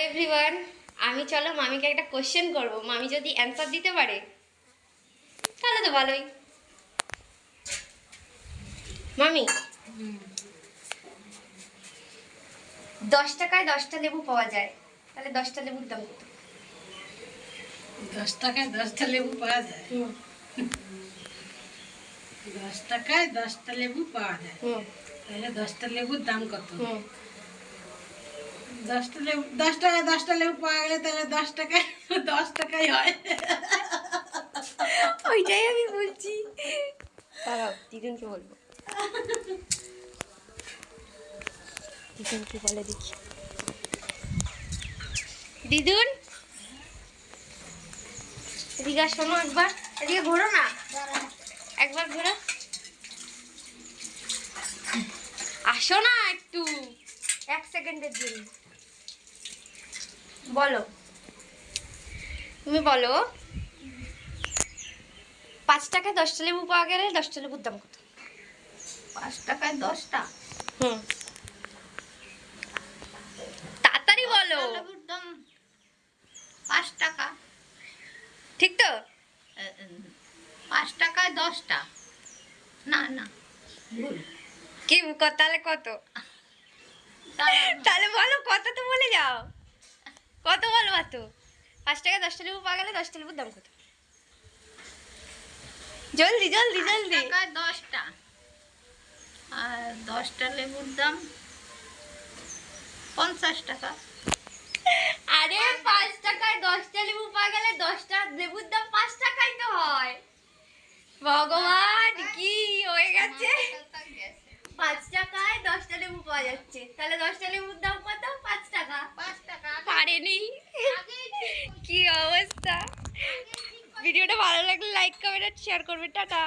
Everyone, আমি চলো মামিকে একটা কোশ্চেন করব। মামি যদি অ্যান্সার দিতে পারে তাহলে তো ভালোই। মামি, 10 টাকায় 10টা লেবু পাওয়া যায়, তাহলে 10টা লেবুর দাম কত? 10 টাকায় 10টা লেবু পাওয়া যায়। 10 টাকায় 10টা লেবু পাওয়া যায়, তাহলে 10টা লেবুর দাম কত? 10টা লেবু 10 টাকায় 10টা লেবু পাওয়া গেলে তাহলে 10 টাকায় 10 টাকাই হয়। ওইটাই আমি বলছি। দাঁড়াও, দিদুনকে বলবো। দিদুন কি বলে দেখি। দিদুন, এদিকে শোনো, একবার এদিকে ঘোরো না, একবার ঘোরো, আসো না একটু, 1 সেকেন্ডের জন্য। বলো, তুমি বলো, 5 টাকায় 10টা লেবু পাওয়া গেলে 10টা লেবুর দাম কত? 5 টাকায় 10টা? তাড়াতাড়ি বলো। লেবুর দাম 5 টাকা। ঠিক তো? 5 টাকায় 10টা? না না, ভুল। কি তাহলে কত? তাহলে বলো কত, তো বলে যাও, কত বলবা তো? 5 টাকায় 10টা লেবু পাওয়া গেলে 10টা লেবুর দাম কত? জলদি জলদি জলদি। 5 টাকায় 10টা, আর 10টা লেবুর দাম 50 টাকা। আরে 5 টাকায় 10টা লেবু পাওয়া গেলে 10টা লেবুর দাম 5 টাকাই তো হয়। ভগবান, কি হয়ে গেছে? 5 টাকায় 10টা লেবু পাওয়া যাচ্ছে, তাহলে 10টা লেবুর দাম কত? 5 টাকা। 5 টাকা পারেনি। কি অবস্থা। ভিডিওটা ভালো লাগলে লাইক কমেন্ট শেয়ার করবে। টাটা।